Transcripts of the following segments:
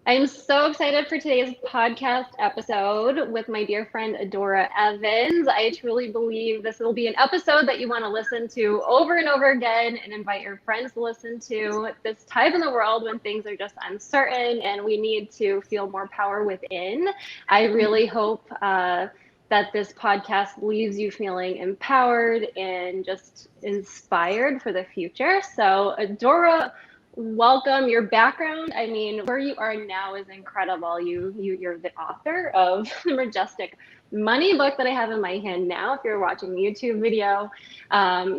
I'm so excited for today's podcast episode with my dear friend Adora Evans. I truly believe this will be an episode that you want to listen to over and over again and invite your friends to listen to this time in the world when things are just uncertain and we need to feel more power within. I really hope that this podcast leaves you feeling empowered and just inspired for the future. So, Adora, welcome. Your background, I mean, where you are now is incredible. You're the author of the Majestic Money book that I have in my hand now. If you're watching the YouTube video,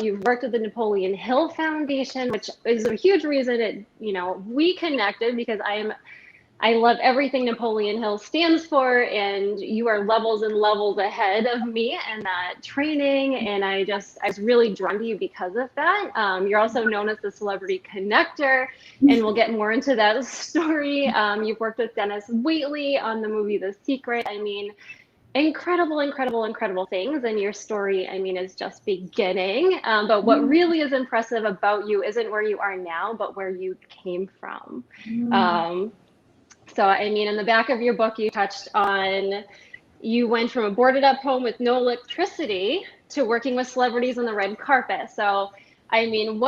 you've worked with the Napoleon Hill Foundation, which is a huge reason we connected because I love everything Napoleon Hill stands for, and you are levels and levels ahead of me in that training. And I was really drawn to you because of that. You're also known as the celebrity connector, and we'll get more into that story. You've worked with Dennis Waitley on the movie The Secret. I mean, incredible things. And your story, I mean, is just beginning. But what really is impressive about you isn't where you are now, but where you came from. So, I mean, in the back of your book, you touched on you went from a boarded up home with no electricity to working with celebrities on the red carpet. So, I mean,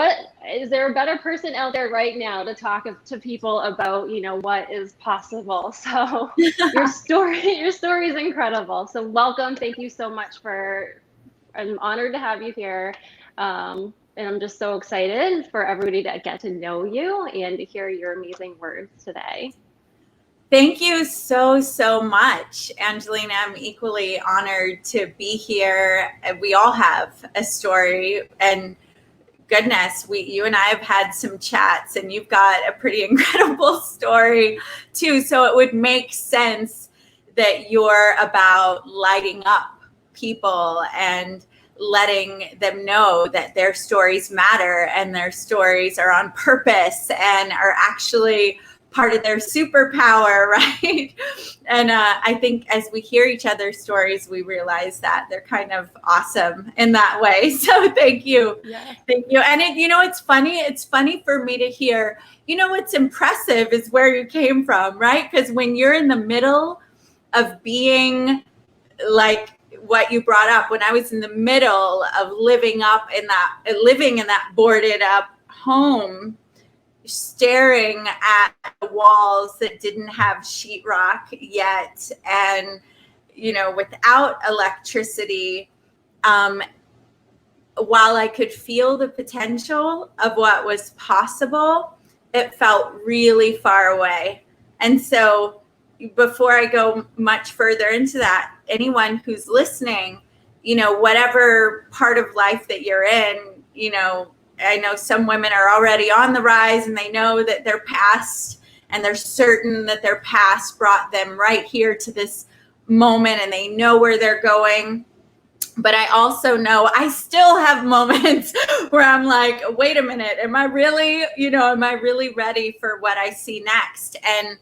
is there a better person out there right now to talk to people about, what is possible? So your story is incredible. So welcome. Thank you so much I'm honored to have you here. And I'm just so excited for everybody to get to know you and to hear your amazing words today. Thank you so much, Angelina. I'm equally honored to be here. We all have a story, and goodness, you and I have had some chats, and you've got a pretty incredible story too. So it would make sense that you're about lighting up people and letting them know that their stories matter and their stories are on purpose and are actually part of their superpower, right? And I think as we hear each other's stories, we realize that they're kind of awesome in that way. So thank you. Yeah. Thank you. And it's funny. It's funny for me to hear, what's impressive is where you came from, right? Because when you're in the middle of being like what you brought up, when I was in the middle of living in that boarded up home, staring at walls that didn't have sheetrock yet, and without electricity, while I could feel the potential of what was possible, it felt really far away. And so before I go much further into that, anyone who's listening, whatever part of life that you're in, I know some women are already on the rise and they know that their past, and they're certain that their past brought them right here to this moment and they know where they're going. But I also know I still have moments where I'm like, wait a minute, am I really ready for what I see next? And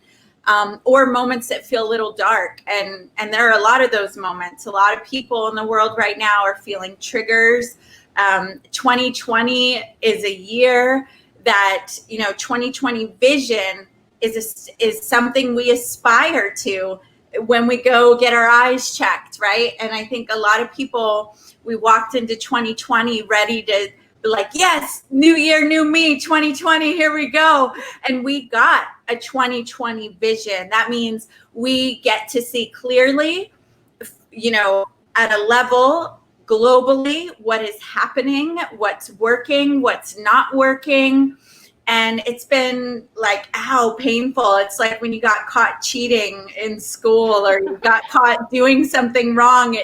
or moments that feel a little dark. And there are a lot of those moments. A lot of people in the world right now are feeling triggers. 2020 is a year that, 2020 vision is something we aspire to when we go get our eyes checked, right? And I think a lot of people, we walked into 2020 ready to be like, yes, new year, new me, 2020, here we go. And we got a 2020 vision. That means we get to see clearly, at a level globally, what is happening, what's working, what's not working. And it's been like, ow, painful. It's like when you got caught cheating in school or you got caught doing something wrong.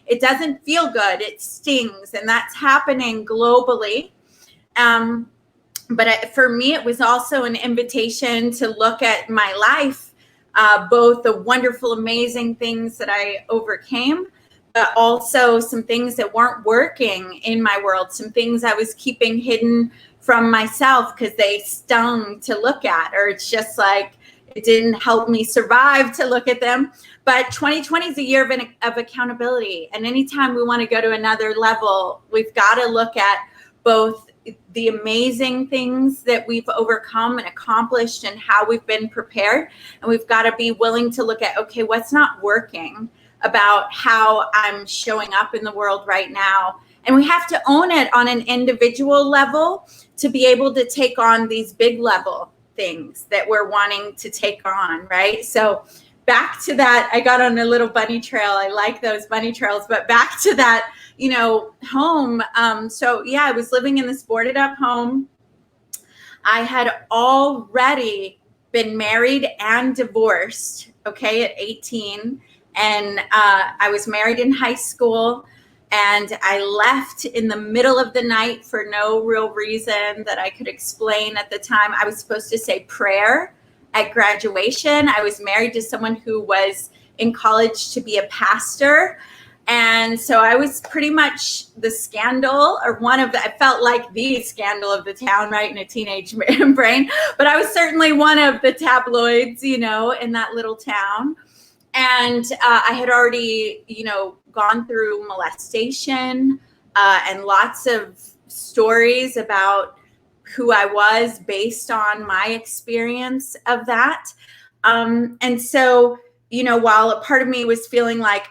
It doesn't feel good. It stings. And that's happening globally. But for me, it was also an invitation to look at my life, both the wonderful, amazing things that I overcame, but also some things that weren't working in my world, some things I was keeping hidden from myself because they stung to look at, or it's just like it didn't help me survive to look at them. But 2020 is a year of accountability. And anytime we want to go to another level, we've got to look at both the amazing things that we've overcome and accomplished and how we've been prepared. And we've got to be willing to look at, okay, what's not working about how I'm showing up in the world right now. And we have to own it on an individual level to be able to take on these big level things that we're wanting to take on, right? So back to that, I got on a little bunny trail. I like those bunny trails, but back to that, home. So yeah, I was living in this boarded up home. I had already been married and divorced, okay, at 18. And I was married in high school, and I left in the middle of the night for no real reason that I could explain at the time. I was supposed to say prayer at graduation. I was married to someone who was in college to be a pastor. And so I was pretty much the scandal, or I felt like the scandal of the town, right, in a teenage brain. But I was certainly one of the tabloids, in that little town. And I had already, gone through molestation and lots of stories about who I was based on my experience of that. And so, while a part of me was feeling like,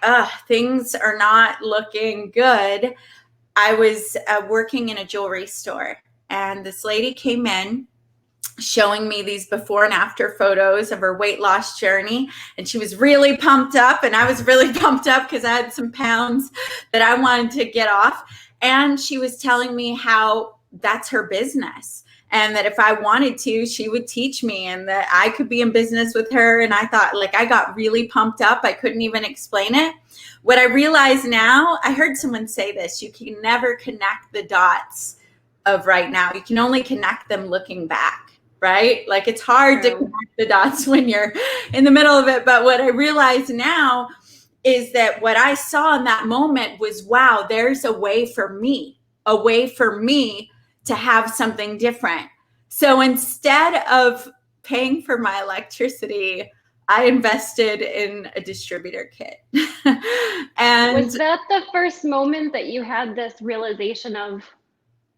things are not looking good, I was working in a jewelry store. And this lady came in showing me these before and after photos of her weight loss journey. And she was really pumped up, and I was really pumped up because I had some pounds that I wanted to get off. And she was telling me how that's her business, and that if I wanted to, she would teach me, and that I could be in business with her. And I thought, I got really pumped up. I couldn't even explain it. What I realize now, I heard someone say this, you can never connect the dots of right now. You can only connect them looking back. Right? It's hard to connect the dots when you're in the middle of it. But what I realize now is that what I saw in that moment was, wow, there's a way for me to have something different. So instead of paying for my electricity, I invested in a distributor kit. And was that the first moment that you had this realization of,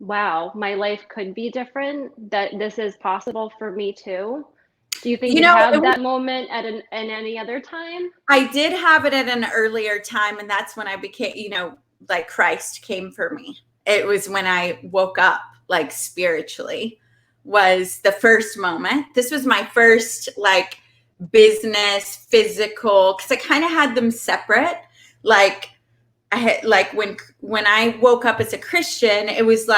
wow, my life could be different, that this is possible for me too? Do you think you had that moment at any other time? I did have it at an earlier time, and that's when I became, Christ came for me. It was when I woke up, spiritually, was the first moment. This was my first, business, physical, because I kind of had them separate. I had, when I woke up as a Christian, it was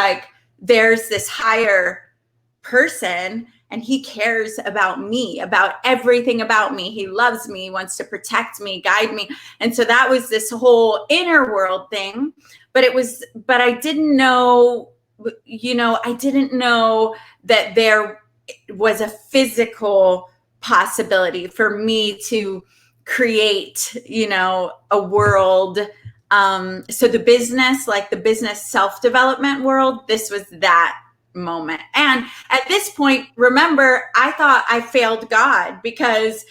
there's this higher person, and he cares about me, about everything about me. He loves me, wants to protect me, guide me. And so that was this whole inner world thing. But I didn't know, I didn't know that there was a physical possibility for me to create, a world. So the business self-development world, this was that moment. And at this point, remember, I thought I failed God because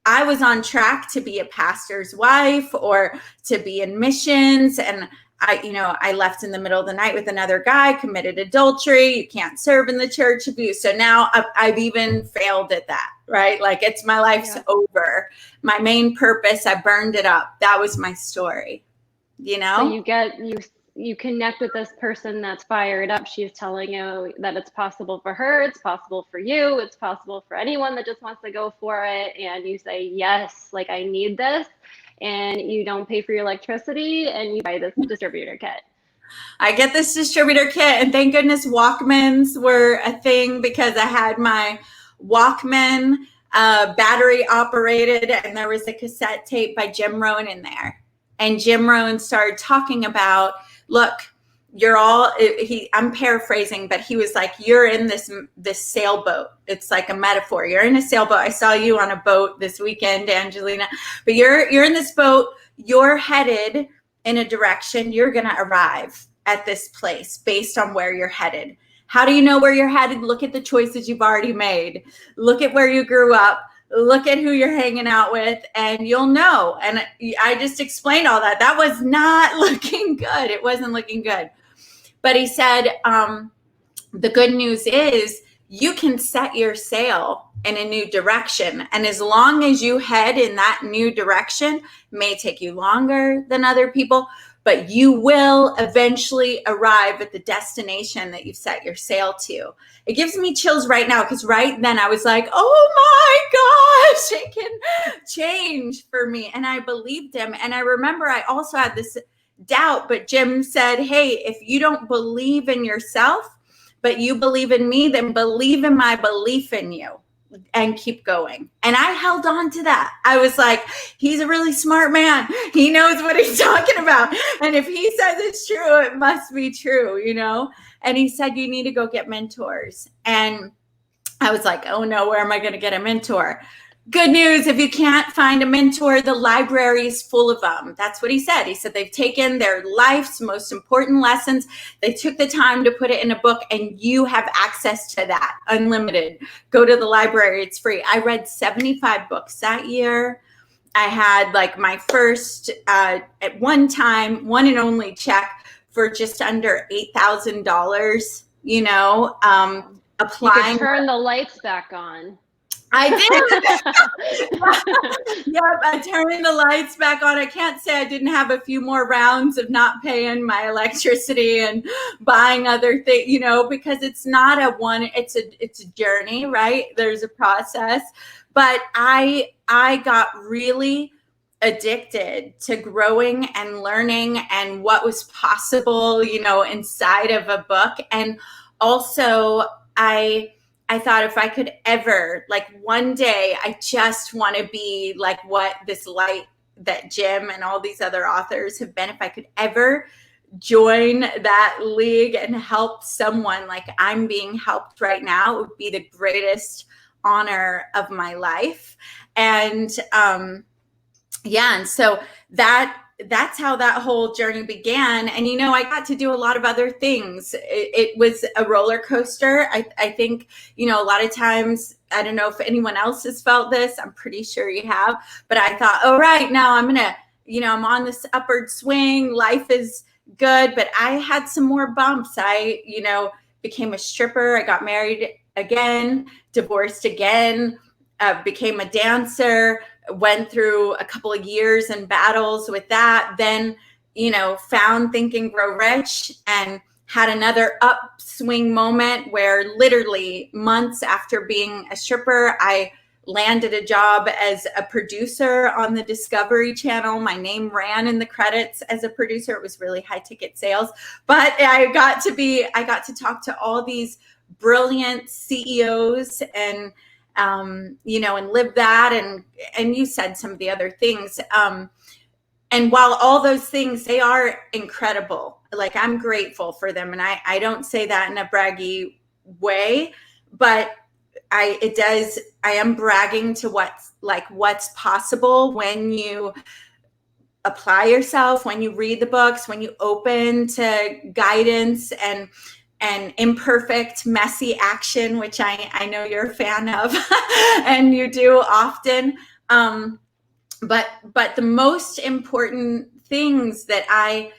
I was on track to be a pastor's wife or to be in missions. And I left in the middle of the night with another guy, committed adultery. You can't serve in the church, abuse. So now I've even failed at that, right? It's my life's over. My main purpose, I burned it up. That was my story. So you connect with this person that's fired up. She's telling you that it's possible for her, it's possible for you, it's possible for anyone that just wants to go for it. And you say, yes, I need this. And you don't pay for your electricity, and you buy this distributor kit. I get this distributor kit, and thank goodness Walkmans were a thing, because I had my Walkman battery operated, and there was a cassette tape by Jim Rohn in there. And Jim Rohn started talking about, look, I'm paraphrasing, but he was like, you're in this sailboat. It's like a metaphor. You're in a sailboat. I saw you on a boat this weekend, Angelina, but you're in this boat. You're headed in a direction. You're going to arrive at this place based on where you're headed. How do you know where you're headed? Look at the choices you've already made. Look at where you grew up. Look at who you're hanging out with, and you'll know. And I just explained all that. That was not looking good. It wasn't looking good. But he said, the good news is you can set your sail in a new direction. And as long as you head in that new direction, may take you longer than other people, but you will eventually arrive at the destination that you've set your sail to. It gives me chills right now, because right then I was like, oh my gosh, it can change for me. And I believed him. And I remember I also had this doubt, but Jim said, hey, if you don't believe in yourself, but you believe in me, then believe in my belief in you and keep going. And I held on to that. I was like, he's a really smart man. He knows what he's talking about. And if he says it's true, it must be true, you know? And he said, you need to go get mentors. And I was like, oh no, where am I going to get a mentor? Good news, if you can't find a mentor, the library is full of them. That's what he said. He said they've taken their life's most important lessons. They took the time to put it in a book, and you have access to that, unlimited. Go to the library. It's free. I read 75 books that year. I had like my first, at one time, one and only check for just under $8,000, you know, applying. You could turn the lights back on. I did. Yep, I turned the lights back on. I can't say I didn't have a few more rounds of not paying my electricity and buying other things, you know, because it's not it's a journey, right? There's a process. But I got really addicted to growing and learning and what was possible, you know, inside of a book. And also I thought if I could ever, like one day, I just want to be like what this light that Jim and all these other authors have been. If I could ever join that league and help someone like I'm being helped right now, it would be the greatest honor of my life. And and so that's how that whole journey began. And, you know, I got to do a lot of other things. It was a roller coaster. I think, you know, a lot of times, I don't know if anyone else has felt this. I'm pretty sure you have. But I thought, oh, right, now I'm going to, you know, I'm on this upward swing. Life is good. But I had some more bumps. I, you know, became a stripper. I got married again, divorced again, became a dancer, went through a couple of years and battles with that, then, you know, found Think and Grow Rich and had another upswing moment where literally months after being a stripper, I landed a job as a producer on the Discovery Channel. My name ran in the credits as a producer. It was really high ticket sales, but I got to talk to all these brilliant CEOs and you know, and live that. And you said some of the other things. And while all those things, they are incredible. Like, I'm grateful for them. And I don't say that in a braggy way, but I am bragging to what's possible when you apply yourself, when you read the books, when you open to guidance and imperfect, messy action, which I know you're a fan of and you do often. But the most important things that I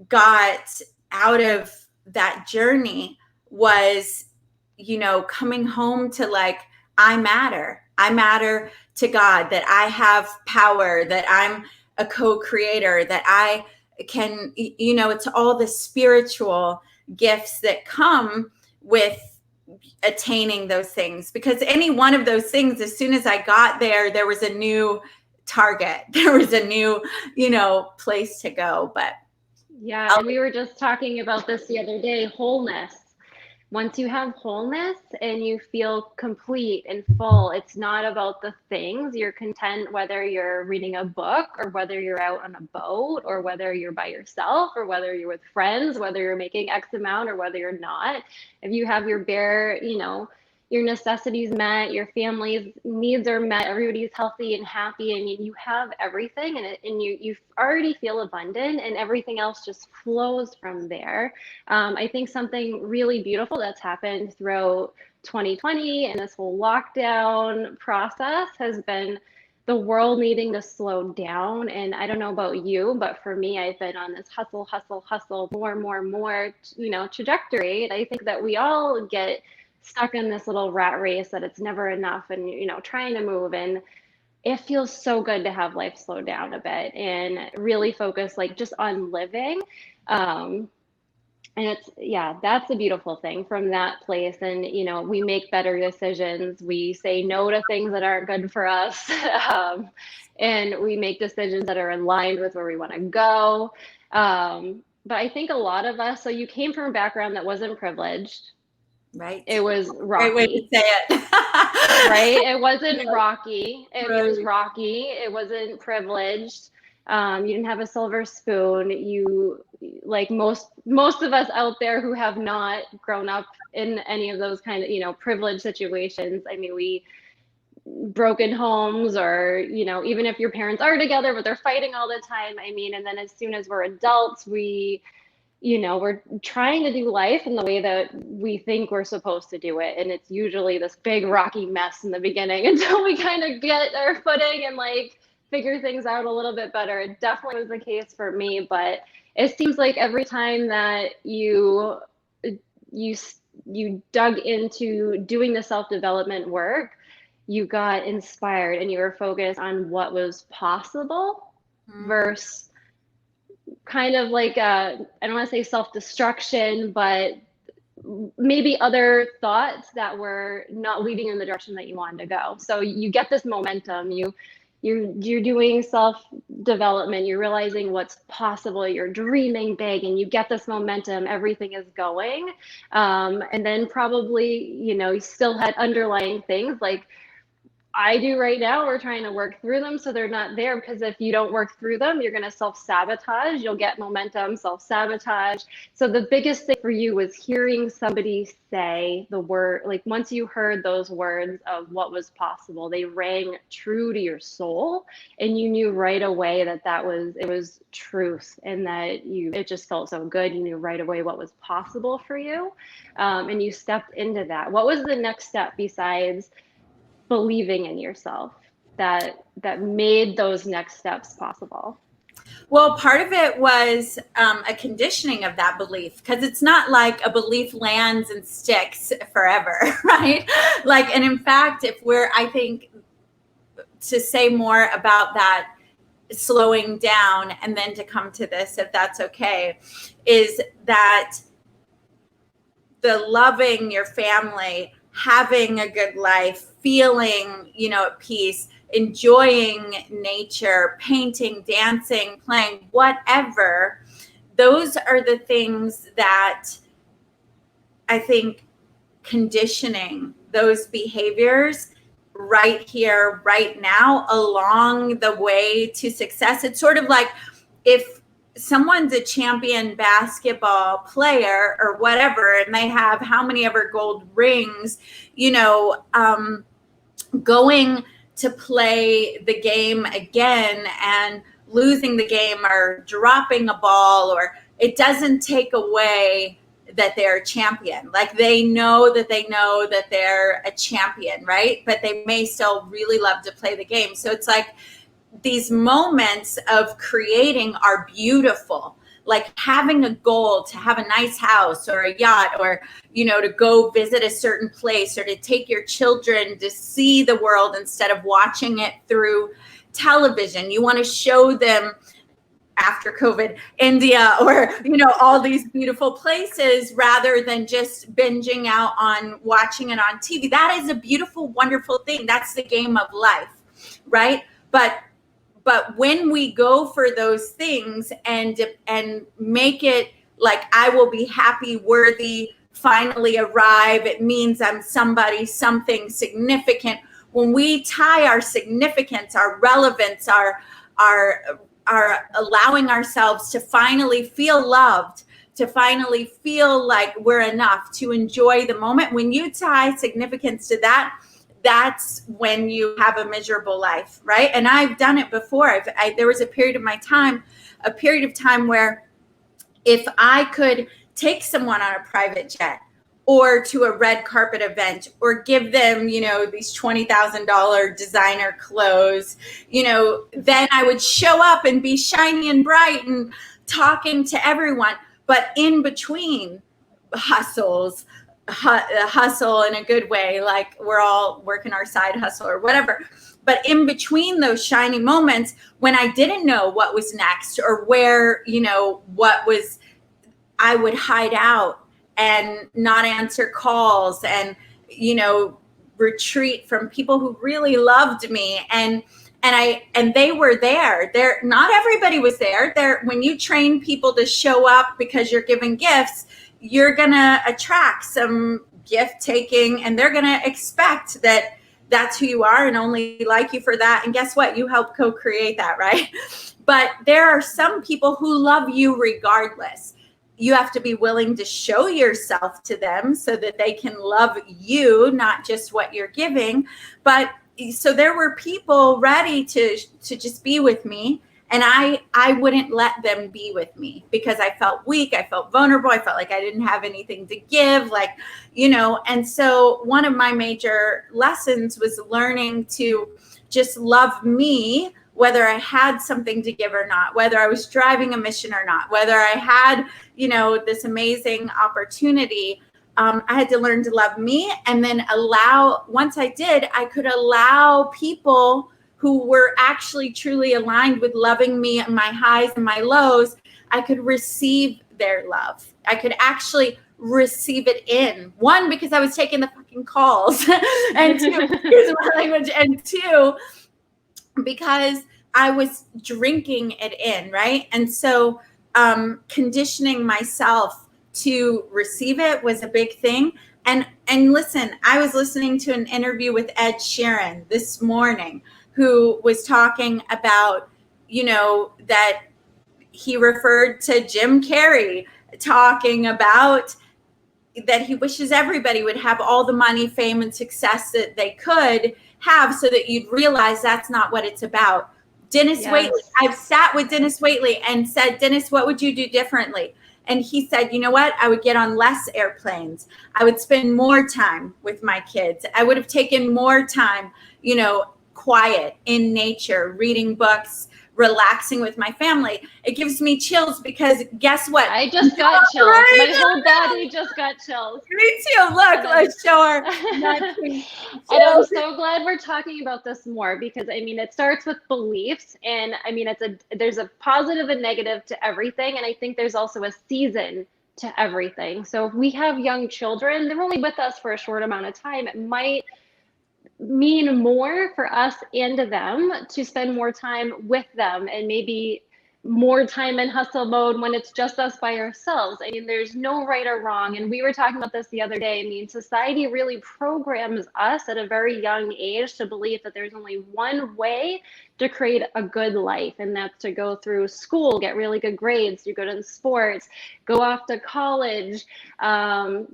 got out of that journey was, you know, coming home to like, I matter to God, that I have power, that I'm a co-creator, that I can, you know, it's all the spiritual gifts that come with attaining those things, because any one of those things, as soon as I got there was a new target, there was a new, you know, place to go. But yeah, and we were just talking about this the other day, wholeness. Once you have wholeness and you feel complete and full, it's not about the things. You're content whether you're reading a book or whether you're out on a boat or whether you're by yourself or whether you're with friends, whether you're making X amount or whether you're not. If you have your bare, you know, your necessities met, your family's needs are met, everybody's healthy and happy, and you have everything, and you already feel abundant, and everything else just flows from there. I think something really beautiful that's happened throughout 2020 and this whole lockdown process has been the world needing to slow down. And I don't know about you, but for me, I've been on this hustle, hustle, hustle, more, trajectory. I think that we all get stuck in this little rat race that it's never enough and, trying to move. And it feels so good to have life slow down a bit and really focus like just on living. Um, and that's a beautiful thing from that place. And, we make better decisions. We say no to things that aren't good for us. um, and we make decisions that are aligned with where we want to go. But I think a lot of us, so you came from a background that wasn't privileged. Right. It was Great way to rocky. say it. Right? It wasn't rocky. It was Right. rocky. It wasn't privileged. You didn't have a silver spoon. You, like most of us out there who have not grown up in any of those kind of, privileged situations. I mean, we broken homes, or, even if your parents are together, but they're fighting all the time. I mean, and then as soon as we're adults, we're trying to do life in the way that we think we're supposed to do it. And it's usually this big rocky mess in the beginning until we kind of get our footing and like figure things out a little bit better. It definitely was the case for me, but it seems like every time that you you dug into doing the self-development work, you got inspired and you were focused on what was possible versus kind of like I don't want to say self-destruction, but maybe other thoughts that were not leading in the direction that you wanted to go. So you get this momentum, you're doing self-development, you're realizing what's possible, you're dreaming big, and you get this momentum, everything is going. And then probably, you still had underlying things like I do right now. We're trying to work through them so they're not there, because if you don't work through them, you're going to self-sabotage. You'll get momentum, self-sabotage. So the biggest thing for you was hearing somebody say the word, like once you heard those words of what was possible, they rang true to your soul, and you knew right away that it was truth, and that it just felt so good. You knew right away what was possible for you, and you stepped into that. What was the next step besides believing in yourself that made those next steps possible? Well, part of it was a conditioning of that belief, because it's not like a belief lands and sticks forever, right? Like, and in fact, I think to say more about that slowing down and then to come to this, if that's okay, is that the loving your family, having a good life, feeling, at peace, enjoying nature, painting, dancing, playing, whatever, those are the things that I think conditioning those behaviors right here, right now, along the way to success. It's sort of like if someone's a champion basketball player or whatever, and they have how many ever gold rings, going to play the game again and losing the game or dropping a ball, or it doesn't take away that they're a champion. Like they know that they're a champion, right? But they may still really love to play the game. So it's like these moments of creating are beautiful. Like having a goal to have a nice house or a yacht, or, to go visit a certain place, or to take your children to see the world instead of watching it through television. You want to show them, after COVID, India, or, all these beautiful places, rather than just binging out on watching it on TV. That is a beautiful, wonderful thing. That's the game of life, right? But when we go for those things and make it like, I will be happy, worthy, finally arrive, it means I'm somebody, something significant. When we tie our significance, our relevance, our allowing ourselves to finally feel loved, to finally feel like we're enough, to enjoy the moment, when you tie significance to that, that's when you have a miserable life, right? And I've done it before. There was a period of time where if I could take someone on a private jet, or to a red carpet event, or give them, these $20,000 designer clothes, then I would show up and be shiny and bright and talking to everyone. But in between hustles, hustle in a good way, like we're all working our side hustle or whatever. But in between those shiny moments, when I didn't know what was next or where, what was, I would hide out and not answer calls and, retreat from people who really loved me. And they were there. Not everybody was there. When you train people to show up because you're giving gifts, you're going to attract some gift taking, and they're going to expect that that's who you are and only like you for that. And guess what? You help co-create that, right? But there are some people who love you regardless. You have to be willing to show yourself to them so that they can love you, not just what you're giving. But so there were people ready to just be with me. And I wouldn't let them be with me because I felt weak. I felt vulnerable. I felt like I didn't have anything to give, and so one of my major lessons was learning to just love me, whether I had something to give or not, whether I was driving a mission or not, whether I had, this amazing opportunity. I had to learn to love me, and then once I did, I could allow people who were actually truly aligned with loving me and my highs and my lows. I could receive their love. I could actually receive it in. One, because I was taking the fucking calls, and two, here's my language, and two, because I was drinking it in, right? And so conditioning myself to receive it was a big thing. And listen, I was listening to an interview with Ed Sheeran this morning, who was talking about, that he referred to Jim Carrey, talking about that he wishes everybody would have all the money, fame, and success that they could have, so that you'd realize that's not what it's about. Dennis Waitley, I've sat with Dennis Waitley and said, Dennis, what would you do differently? And he said, you know what? I would get on less airplanes. I would spend more time with my kids. I would have taken more time, quiet in nature, reading books, relaxing with my family. It gives me chills because guess what? I just got chills. My whole body just got chills. Me too. Look, let's show her. And I'm so glad we're talking about this more because it starts with beliefs, and there's a positive and negative to everything, and I think there's also a season to everything. So if we have young children, they're only with us for a short amount of time. It might mean more for us and them to spend more time with them, and maybe more time in hustle mode when it's just us by ourselves. There's no right or wrong. And we were talking about this the other day. Society really programs us at a very young age to believe that there's only one way to create a good life, and that's to go through school, get really good grades, do good in sports, go off to college,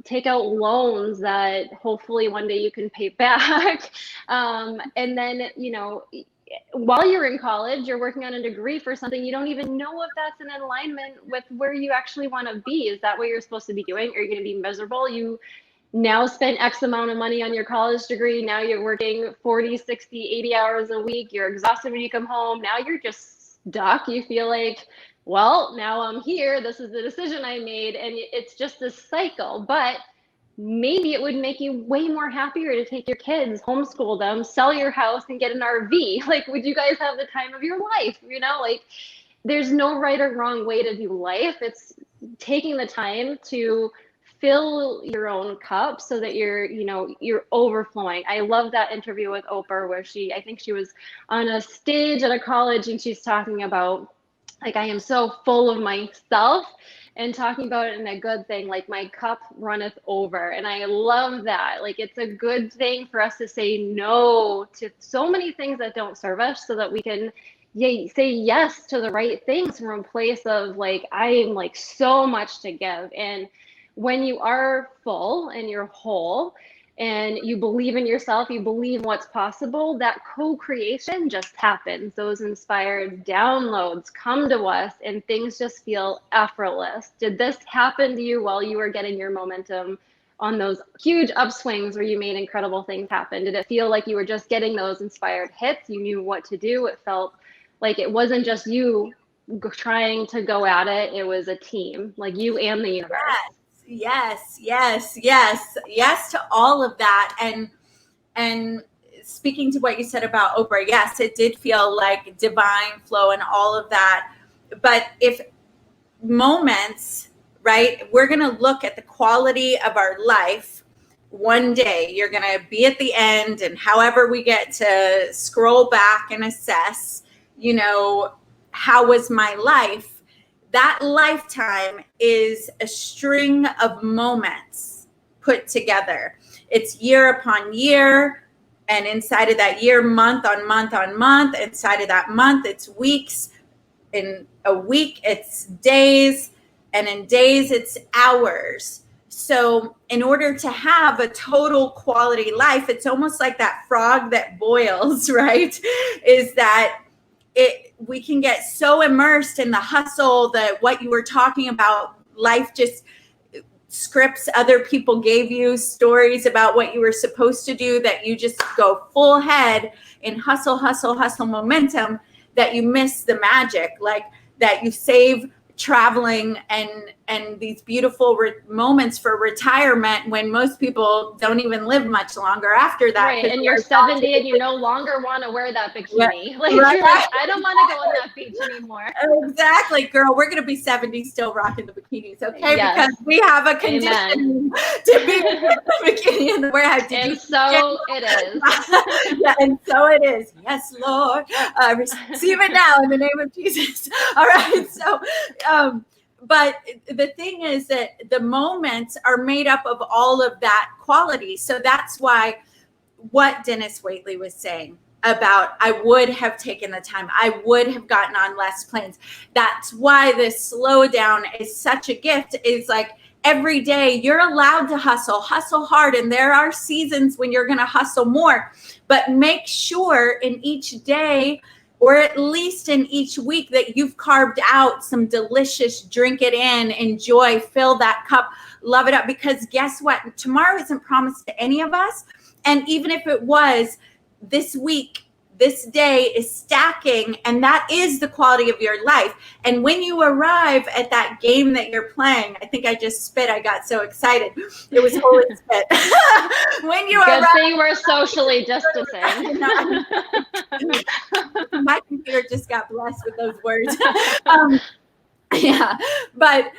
take out loans that hopefully one day you can pay back. And then, while you're in college, you're working on a degree for something you don't even know if that's in alignment with where you actually want to be. Is that what you're supposed to be doing? Are you going to be miserable? You now spend X amount of money on your college degree. Now you're working 40, 60, 80 hours a week. You're exhausted when you come home. Now you're just stuck. You feel like, well, now I'm here. This is the decision I made. And it's just this cycle. But maybe it would make you way more happier to take your kids, homeschool them, sell your house, and get an RV. Would you guys have the time of your life? There's no right or wrong way to do life. It's taking the time to fill your own cup so that you're overflowing. I love that interview with Oprah where I think she was on a stage at a college, and she's talking about, I am so full of myself, and talking about it in a good thing, my cup runneth over. And I love that. It's a good thing for us to say no to so many things that don't serve us, so that we can say yes to the right things from a place of I am so much to give. And when you are full and you're whole and you believe in yourself, you believe what's possible, that co-creation just happens. Those inspired downloads come to us and things just feel effortless. Did this happen to you while you were getting your momentum on those huge upswings where you made incredible things happen? Did it feel like you were just getting those inspired hits? You knew what to do. It felt like it wasn't just you trying to go at it. It was a team, like you and the universe. Yes to all of that. And speaking to what you said about Oprah, yes, it did feel like divine flow and all of that. But if moments, right, we're going to look at the quality of our life. One day you're going to be at the end, and however we get to scroll back and assess, how was my life? That lifetime is a string of moments put together. It's year upon year. And inside of that year, month on month on month, inside of that month, it's weeks. In a week, it's days. And in days, it's hours. So in order to have a total quality life, it's almost like that frog that boils, right? Is that we can get so immersed in the hustle, that what you were talking about, life just scripts other people gave you, stories about what you were supposed to do, that you just go full head in hustle momentum, that you miss the magic, like that you save traveling and these beautiful moments for retirement, when most people don't even live much longer after that. Right, and you're 70 and you no longer want to wear that bikini. You're like, I don't want to go on that beach anymore. Exactly, girl. We're going to be 70 still rocking the bikinis, okay? Yes. Because we have a condition to be in the bikini in the warehouse. And so it is. Yeah, and so it is. Yes, Lord. Receive it now in the name of Jesus. All right, so but the thing is that the moments are made up of all of that quality. So that's why what Dennis Waitley was saying about, I would have taken the time, I would have gotten on less planes. That's why this slowdown is such a gift. Is like every day you're allowed to hustle hard. And there are seasons when you're going to hustle more, but make sure in each day, or at least in each week, that you've carved out some delicious, drink it in, enjoy, fill that cup, love it up. Because guess what? Tomorrow isn't promised to any of us. And even if it was, this week, this day is stacking, and that is the quality of your life. And when you arrive at that game that you're playing, I think I just spit. I got so excited. It was holy spit. When you Good arrive, thing we're socially distancing. My computer just got blessed with those words. Yeah, but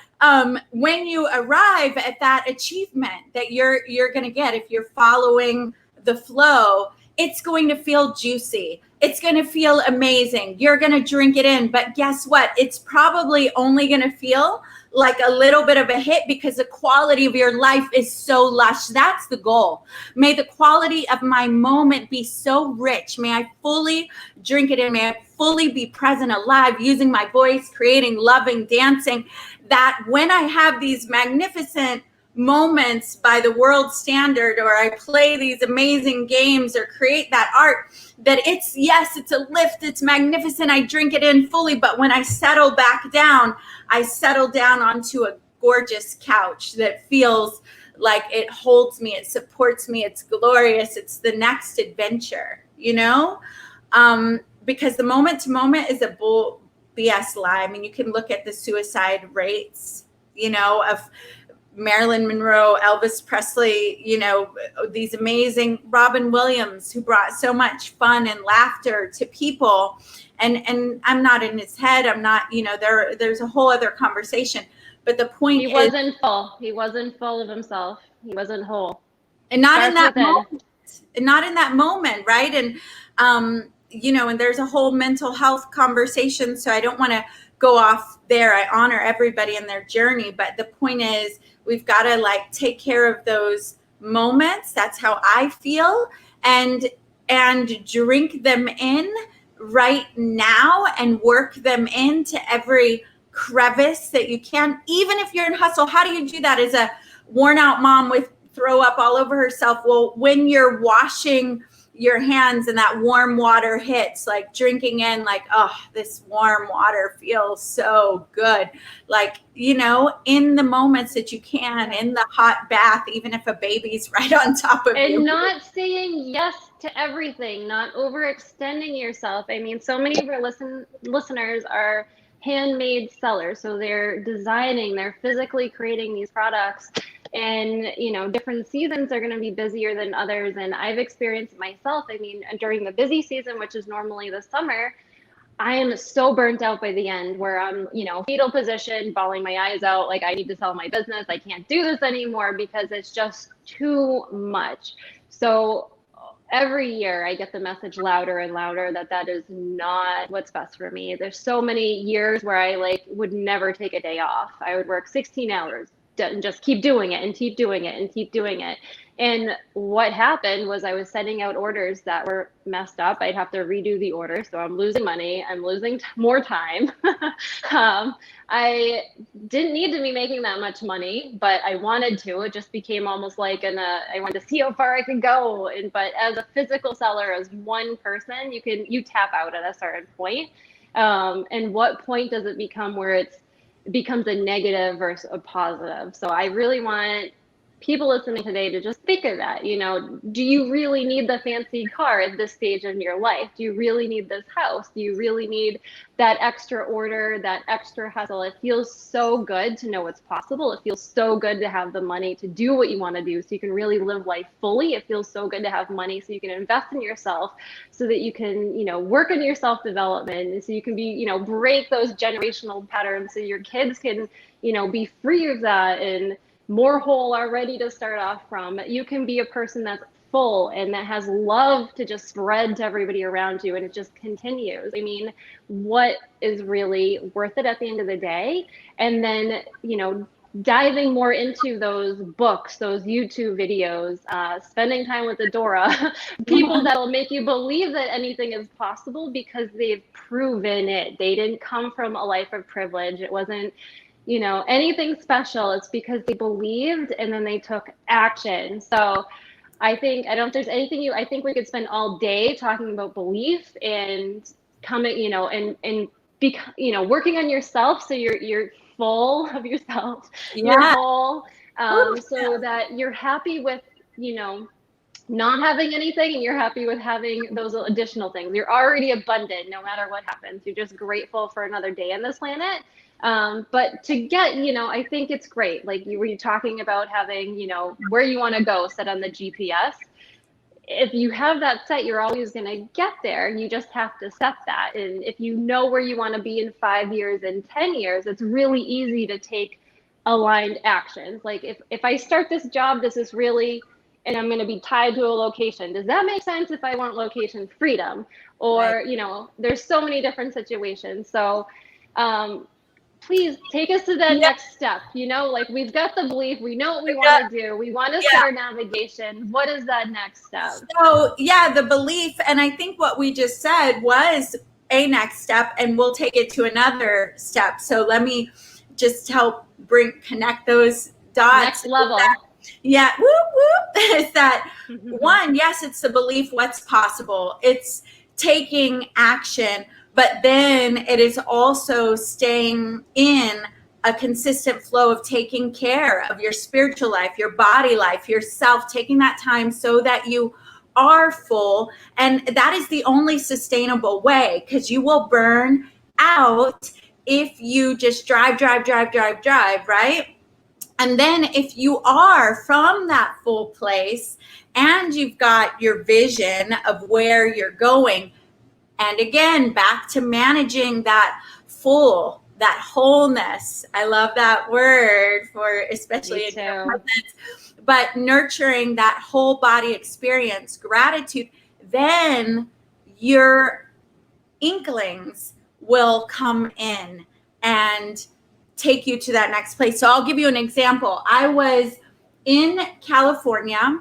when you arrive at that achievement that you're going to get, if you're following the flow, it's going to feel juicy. It's going to feel amazing. You're going to drink it in. But guess what? It's probably only going to feel like a little bit of a hit, because the quality of your life is so lush. That's the goal. May the quality of my moment be so rich. May I fully drink it in. May I fully be present, alive, using my voice, creating, loving, dancing, that when I have these magnificent moments by the world standard, or I play these amazing games or create that art, that it's a lift, it's magnificent, I drink it in fully. But when I settle back down, I settle down onto a gorgeous couch that feels like it holds me, it supports me, it's glorious, it's the next adventure, because the moment to moment is a bull BS lie. I mean, you can look at the suicide rates, of Marilyn Monroe, Elvis Presley, these amazing Robin Williams, who brought so much fun and laughter to people. And I'm not in his head. I'm not, there's a whole other conversation. But the point is, he wasn't full. He wasn't full of himself. He wasn't whole. And not in that moment. And not in that moment, right? And and there's a whole mental health conversation. So I don't want to go off there. I honor everybody in their journey. But the point is, we've got to take care of those moments. That's how I feel. And drink them in right now and work them into every crevice that you can. Even if you're in hustle, how do you do that as a worn out mom with throw up all over herself? Well, when you're washing your hands and that warm water hits, like drinking in, like, oh, this warm water feels so good. Like, you know, in the moments that you can, in the hot bath, even if a baby's right on top of you. And not saying yes to everything, not overextending yourself. I mean, so many of our listeners are handmade sellers. So they're designing, they're physically creating these products. And, you know, different seasons are going to be busier than others. And I've experienced it myself. I mean, during the busy season, which is normally the summer, I am so burnt out by the end where I'm, you know, fetal position, bawling my eyes out, like I need to sell my business. I can't do this anymore because it's just too much. So every year I get the message louder and louder that that is not what's best for me. There's so many years where I like would never take a day off. I would work 16 hours and just keep doing it and keep doing it and keep doing it. And what happened was I was sending out orders that were messed up. I'd have to redo the order. So I'm losing money. I'm losing more time. I didn't need to be making that much money, but I wanted to. It just became almost like I wanted to see how far I could go. But as a physical seller, as one person, you tap out at a certain point. And what point does it become where it becomes a negative versus a positive? So I really want people listening today to just think of that. You know, do you really need the fancy car at this stage in your life? Do you really need this house? Do you really need that extra order, that extra hustle? It feels so good to know it's possible. It feels so good to have the money to do what you want to do so you can really live life fully. It feels so good to have money so you can invest in yourself, so that you can, you know, work on your self-development, so you can be, you know, break those generational patterns so your kids can, you know, be free of that and more whole are ready to start off from. You can be a person that's full and that has love to just spread to everybody around you, and it just continues. I mean, what is really worth it at the end of the day? And then, you know, diving more into those books, those YouTube videos, spending time with Adora, people that'll make you believe that anything is possible because they've proven it. They didn't come from a life of privilege. It wasn't, you know, anything special. It's because they believed and then they took action. So I don't know if there's anything I think we could spend all day talking about belief and coming, you know, and you know, working on yourself. So you're full of yourself, you're whole, so that you're happy with, you know, not having anything, and you're happy with having those additional things. You're already abundant no matter what happens. You're just grateful for another day on this planet. But to get, you know, I think it's great. Like you were talking about having, you know, where you want to go set on the GPS. If you have that set, you're always going to get there. You just have to set that. And if you know where you want to be in 5 years and 10 years, it's really easy to take aligned actions. Like if I start this job, this is really, and I'm going to be tied to a location. Does that make sense if I want location freedom? Or, you know, there's so many different situations. So, please take us to that next step. You know, like we've got the belief, we know what we want to do. We want to set our navigation. What is that next step? So the belief. And I think what we just said was a next step, and we'll take it to another step. So let me just help connect those dots. Next level. Yeah. Whoop, whoop. Is that one? Yes, it's the belief what's possible. It's taking action. But then it is also staying in a consistent flow of taking care of your spiritual life, your body life, yourself, taking that time so that you are full. And that is the only sustainable way, because you will burn out if you just drive, right? And then if you are from that full place and you've got your vision of where you're going, and again, back to managing that full, that wholeness. I love that word for especially in your presence, but nurturing that whole body experience, gratitude, then your inklings will come in and take you to that next place. So I'll give you an example. I was in California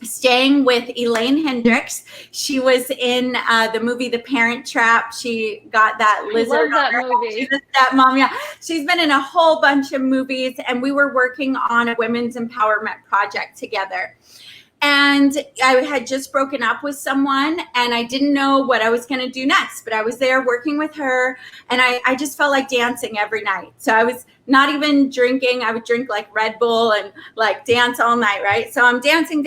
staying with Elaine Hendricks. She was in the movie The Parent Trap. She got that lizard. I love that movie. She's a stepmom. Yeah, she's been in a whole bunch of movies, and we were working on a women's empowerment project together. And I had just broken up with someone and I didn't know what I was going to do next, but I was there working with her and I just felt like dancing every night. So I was not even drinking. I would drink like Red Bull and like dance all night, right? So I'm dancing.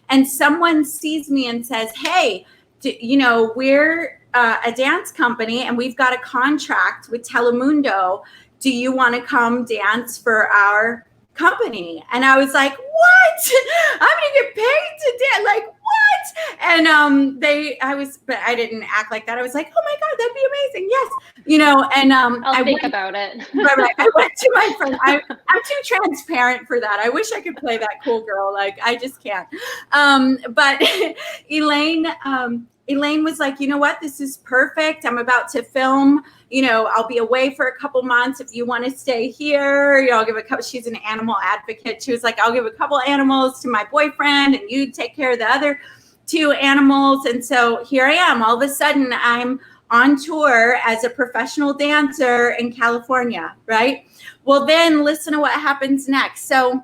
And someone sees me and says, hey, we're a dance company and we've got a contract with Telemundo. Do you want to come dance for our company? And I was like, what? I'm gonna get paid to dance, like what? And but I didn't act like that. I was like, oh my God, that'd be amazing. Yes. And I'll think about it. Right. I went to my friend. I'm too transparent for that. I wish I could play that cool girl. Like I just can't. But Elaine was like, you know what? This is perfect. I'm about to film. I'll be away for a couple months. If you want to stay here, I'll give a couple. She's an animal advocate. She was like, I'll give a couple animals to my boyfriend and you take care of the other 2 animals. And so here I am. All of a sudden, I'm on tour as a professional dancer in California, right? Well, then listen to what happens next. So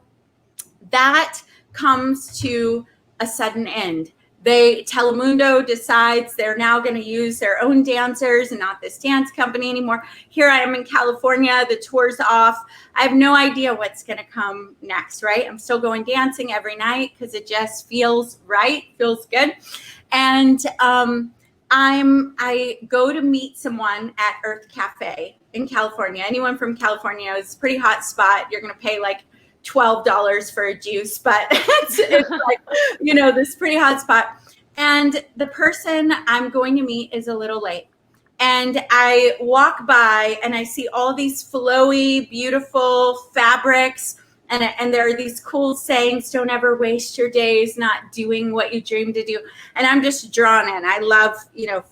that comes to a sudden end. Telemundo decides they're now going to use their own dancers and not this dance company anymore. Here I am in California, the tour's off. I have no idea what's going to come next, right? I'm still going dancing every night because it just feels right, feels good. And I go to meet someone at Earth Cafe in California. Anyone from California, it's a pretty hot spot. You're going to pay like $12 for a juice, but it's like, this pretty hot spot. And the person I'm going to meet is a little late. And I walk by and I see all these flowy, beautiful fabrics. And there are these cool sayings, don't ever waste your days not doing what you dream to do. And I'm just drawn in. I love,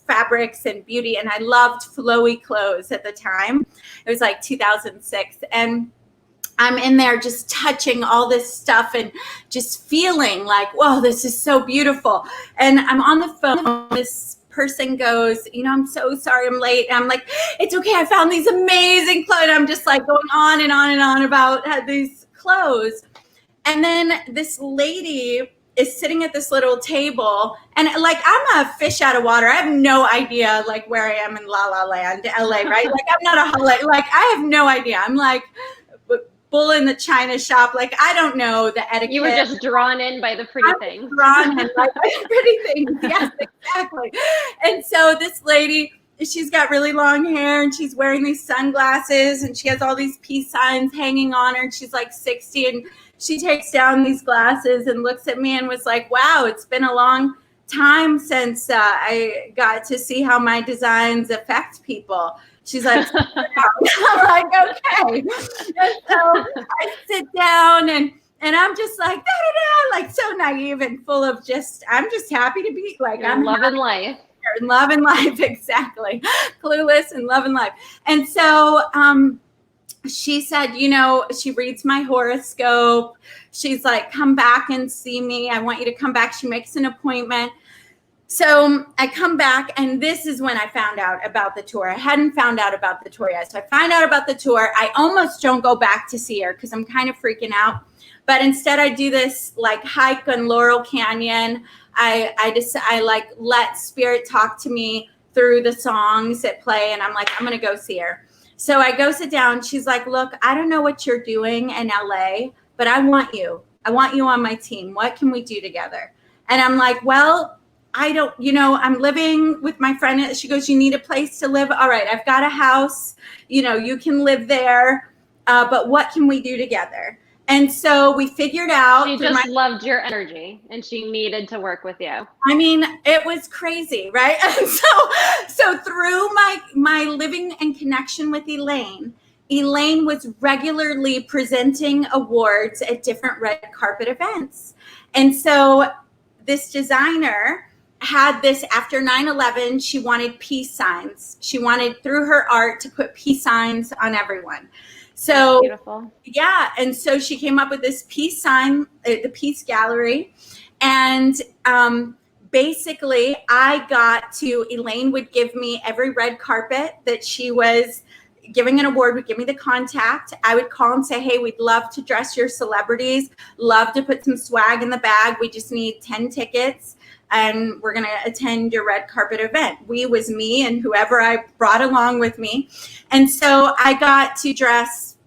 fabrics and beauty. And I loved flowy clothes at the time. It was like 2006. And I'm in there just touching all this stuff and just feeling like, whoa, this is so beautiful. And I'm on the phone. This person goes, I'm so sorry I'm late. And I'm like, it's okay. I found these amazing clothes. I'm just like going on and on and on about these clothes. And then this lady is sitting at this little table and like, I'm a fish out of water. I have no idea like where I am in La La Land, LA, right? Like I'm not a holiday. Like I have no idea. I'm like, bull in the china shop. Like, I don't know the etiquette. You were just drawn in by the pretty things. Drawn in by the pretty things. Yes, exactly. And so this lady, she's got really long hair and she's wearing these sunglasses and she has all these peace signs hanging on her. And she's like 60 and she takes down these glasses and looks at me and was like, wow, it's been a long time since I got to see how my designs affect people. She's like, I'm like, okay. And so I sit down and I'm just like, like so naive and full of I'm just happy to be like, I'm loving life. And loving life, exactly. Clueless and loving life. And so she said, she reads my horoscope. She's like, come back and see me. I want you to come back. She makes an appointment. So I come back and this is when I found out about the tour. I hadn't found out about the tour yet. So I find out about the tour. I almost don't go back to see her because I'm kind of freaking out. But instead I do this like hike on Laurel Canyon. I like let spirit talk to me through the songs that play. And I'm like, I'm going to go see her. So I go sit down. She's like, look, I don't know what you're doing in LA, but I want you on my team. What can we do together? And I'm like, well, I don't, I'm living with my friend. She goes, you need a place to live. All right, I've got a house, you can live there. But what can we do together? And so we figured out. She just loved your energy and she needed to work with you. I mean, it was crazy, right? And so through my living and connection with Elaine was regularly presenting awards at different red carpet events. And so this designer had this after 9/11, she wanted peace signs. She wanted through her art to put peace signs on everyone. So beautiful. Yeah. And so she came up with this peace sign, the Peace Gallery. And basically Elaine would give me every red carpet that she was, giving an award would give me the contact. I would call and say, hey, we'd love to dress your celebrities, love to put some swag in the bag. We just need 10 tickets and we're going to attend your red carpet event. We was me and whoever I brought along with me. And so I got to dress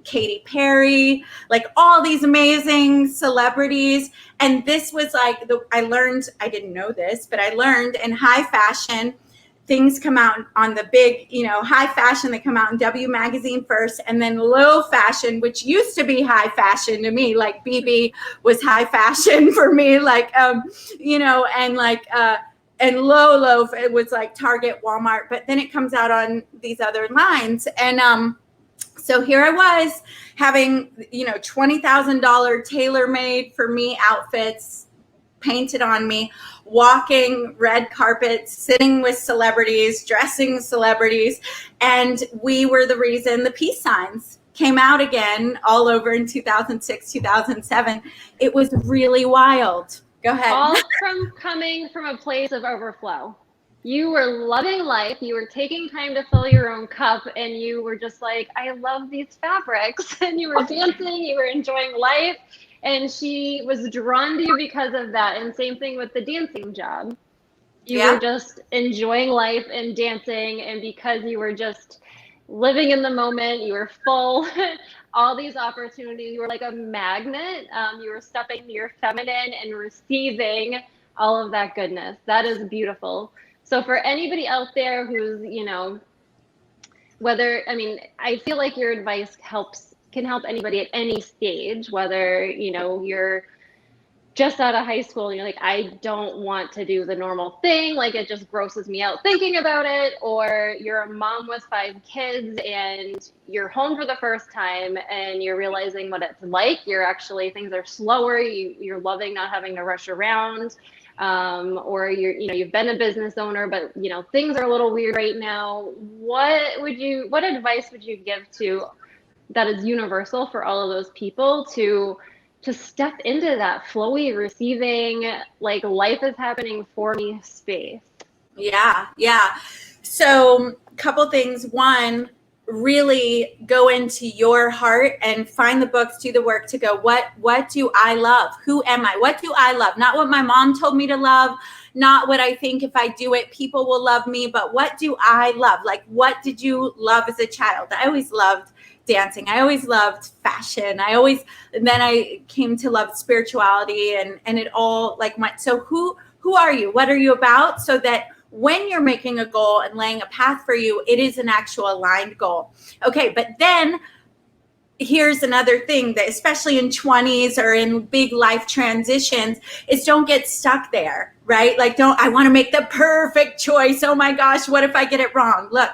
Katy Perry, like all these amazing celebrities. And this was like, I learned, I didn't know this, but I learned in high fashion, things come out on the big, high fashion, they come out in W magazine first, and then low fashion, which used to be high fashion to me, like BB was high fashion for me, like, and low, it was like Target, Walmart, but then it comes out on these other lines. And so here I was having, $20,000 tailor-made for me outfits painted on me, walking red carpets, sitting with celebrities, dressing celebrities. And we were the reason the peace signs came out again all over in 2006, 2007. It was really wild. Go ahead. All from coming from a place of overflow. You were loving life. You were taking time to fill your own cup, and you were just like, I love these fabrics. And you were dancing, you were enjoying life. And she was drawn to you because of that. And same thing with the dancing job. You were just enjoying life and dancing. And because you were just living in the moment, you were full, all these opportunities, you were like a magnet. You were stepping into your feminine and receiving all of that goodness. That is beautiful. So for anybody out there who's, I feel like your advice can help anybody at any stage, whether, you're just out of high school and you're like, I don't want to do the normal thing. Like, it just grosses me out thinking about it. Or you're a mom with 5 kids and you're home for the first time and you're realizing what it's like. things are slower. You're loving not having to rush around. Or you've been a business owner, but things are a little weird right now. What advice would you give to that is universal for all of those people to step into that flowy, receiving, like life is happening for me space? Yeah. So couple things. One, really go into your heart and find the books, do the work to go, what do I love? Who am I? What do I love? Not what my mom told me to love, not what I think if I do it, people will love me, but what do I love? Like, what did you love as a child? I always loved dancing. I always loved fashion. And then I came to love spirituality and it all like went. So who are you? What are you about? So that when you're making a goal and laying a path for you, it is an actual aligned goal. Okay. But then here's another thing that especially in 20s or in big life transitions is don't get stuck there, right? Like I want to make the perfect choice. Oh my gosh, what if I get it wrong? Look,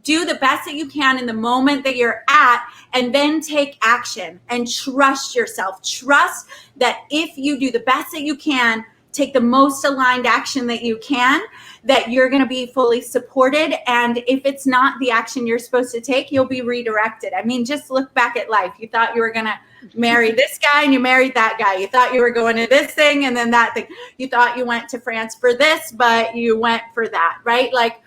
do the best that you can in the moment that you're at, and then take action and trust yourself. Trust that if you do the best that you can, take the most aligned action that you can, that you're going to be fully supported. And if it's not the action you're supposed to take, you'll be redirected. I mean, just look back at life. You thought you were going to marry this guy and you married that guy. You thought you were going to this thing and then that thing. You thought you went to France for this, but you went for that, right? Like,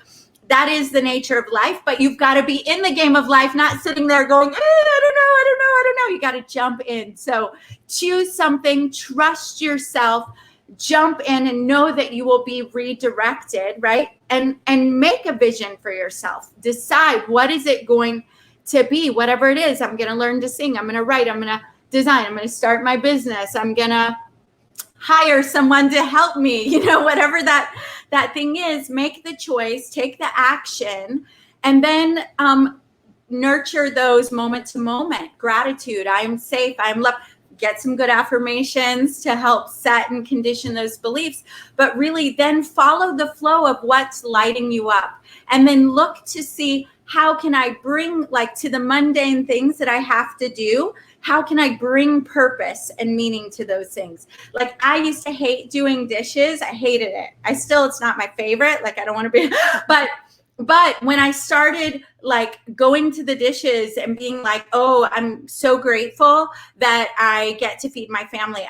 that is the nature of life, but you've got to be in the game of life, not sitting there going, I don't know. You got to jump in. So choose something, trust yourself, jump in and know that you will be redirected, right? And make a vision for yourself. Decide what is it going to be, whatever it is. I'm going to learn to sing. I'm going to write. I'm going to design. I'm going to start my business. I'm going to hire someone to help me, whatever that thing is. Make the choice, take the action, and then nurture those moment to moment. Gratitude. I am safe. I'm loved. Get some good affirmations to help set and condition those beliefs, but really then follow the flow of what's lighting you up, and then look to see how can I bring, like, to the mundane things that I have to do, how can I bring purpose and meaning to those things? Like, I used to hate doing dishes. I hated it. It's not my favorite. Like, I don't want to be, but when I started like going to the dishes and being like, oh, I'm so grateful that I get to feed my family.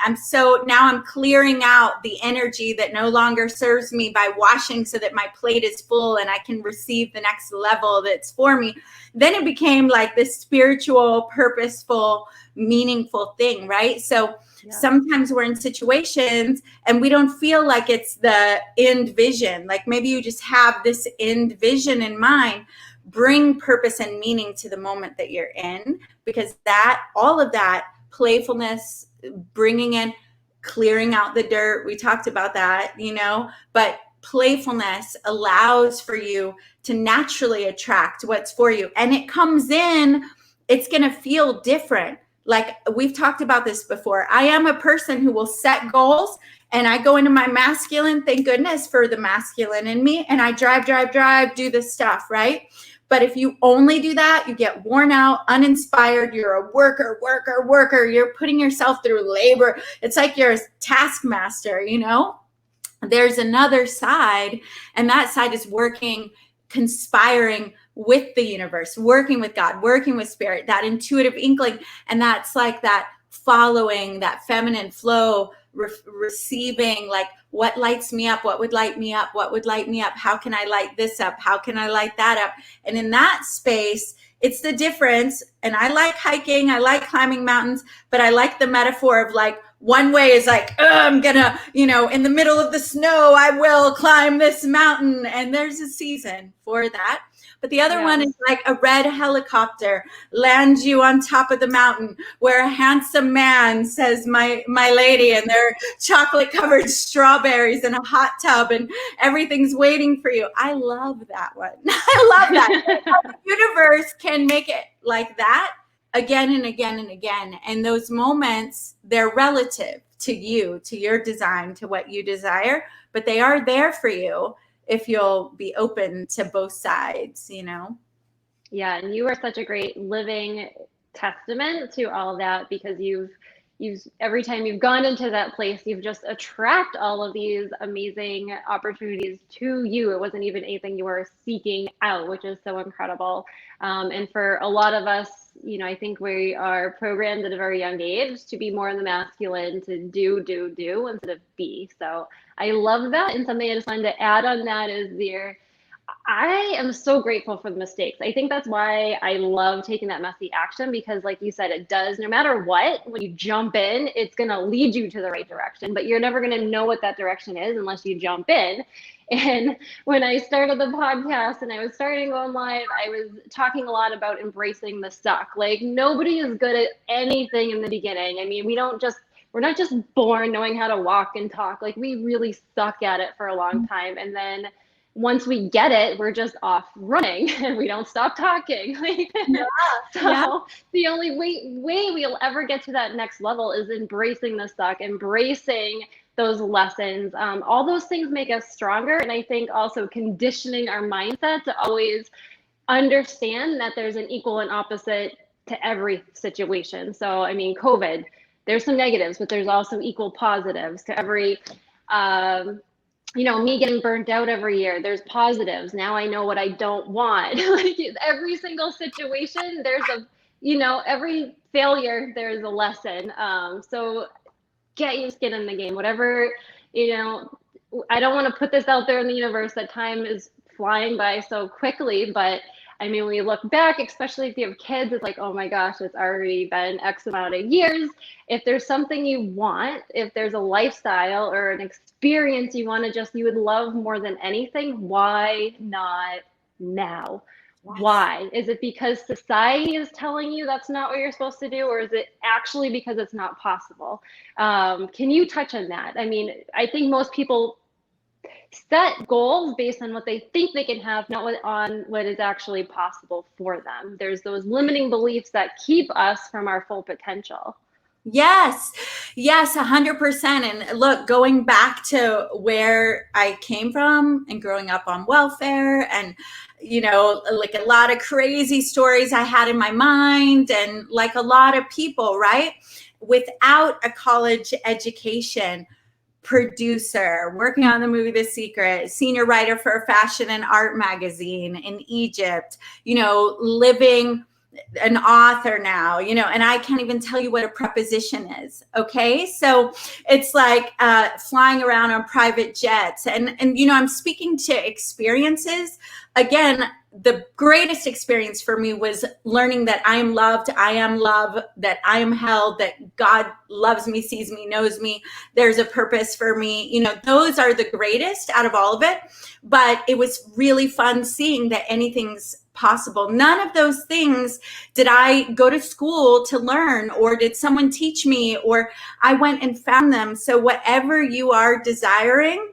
Now I'm clearing out the energy that no longer serves me by washing so that my plate is full and I can receive the next level that's for me. Then it became like this spiritual, purposeful, meaningful thing, right? So sometimes we're in situations and we don't feel like it's the end vision. Like maybe you just have this end vision in mind. Bring purpose and meaning to the moment that you're in, because all of that playfulness, bringing in, clearing out the dirt. We talked about that, but playfulness allows for you to naturally attract what's for you. And it comes in, it's going to feel different. Like we've talked about this before. I am a person who will set goals and I go into my masculine, thank goodness for the masculine in me. And I drive, do this stuff, right? But if you only do that, you get worn out, uninspired. You're a worker. You're putting yourself through labor. It's like you're a taskmaster, There's another side, and that side is working, conspiring with the universe, working with God, working with spirit, that intuitive inkling. And that's like that following, that feminine flow, receiving, like what lights me up, what would light me up, how can I light this up, how can I light that up? And in that space, it's the difference. And I like hiking, I like climbing mountains, but I like the metaphor of like, one way is like, oh, I'm gonna, in the middle of the snow, I will climb this mountain. And there's a season for that. But the other one is like a red helicopter lands you on top of the mountain where a handsome man says, my lady, and there are chocolate covered strawberries in a hot tub and everything's waiting for you. I love that one. I love that. The universe can make it like that again and again and again. And those moments, they're relative to you, to your design, to what you desire, but they are there for you if you'll be open to both sides, Yeah, and you are such a great living testament to all of that, because you've every time you've gone into that place, you've just attract all of these amazing opportunities to you. It wasn't even anything you were seeking out, which is so incredible. And for a lot of us, I think we are programmed at a very young age to be more in the masculine, to do instead of be. So I love that. And something I just wanted to add on that is I am so grateful for the mistakes. I think that's why I love taking that messy action, because like you said, it does, no matter what, when you jump in, it's going to lead you to the right direction, but you're never going to know what that direction is unless you jump in. And when I started the podcast and I was starting going live, I was talking a lot about embracing the suck. Like nobody is good at anything in the beginning. I mean, we're not just born knowing how to walk and talk. Like we really suck at it for a long time. And then once we get it, we're just off running and we don't stop talking. The only way we'll ever get to that next level is embracing the suck, embracing those lessons. All those things make us stronger. And I think also conditioning our mindset to always understand that there's an equal and opposite to every situation. So, I mean, COVID, there's some negatives, but there's also equal positives to every, me getting burnt out every year, there's positives. Now I know what I don't want. Like every single situation, there's every failure, there's a lesson. So get your skin in the game, whatever, I don't want to put this out there in the universe that time is flying by so quickly, but I mean, when you look back, especially if you have kids, it's like, oh my gosh, it's already been X amount of years. If there's something you want, if there's a lifestyle or an experience you would love more than anything, why not now? Yes. Why? Is it because society is telling you that's not what you're supposed to do, or is it actually because it's not possible? Can you touch on that? I mean, I think most people set goals based on what they think they can have, not on what is actually possible for them. There's those limiting beliefs that keep us from our full potential. Yes, 100%. And look, going back to where I came from and growing up on welfare and, like a lot of crazy stories I had in my mind, and like a lot of people, right? Without a college education, producer, working on the movie The Secret, senior writer for a fashion and art magazine in Egypt, living, an author now, and I can't even tell you what a preposition is. Okay. So it's like flying around on private jets, and I'm speaking to experiences. Again, the greatest experience for me was learning that I am loved, I am love, that I am held, that God loves me, sees me, knows me. There's a purpose for me. Those are the greatest out of all of it. But it was really fun seeing that anything's possible. None of those things did I go to school to learn, or did someone teach me, or I went and found them. So whatever you are desiring,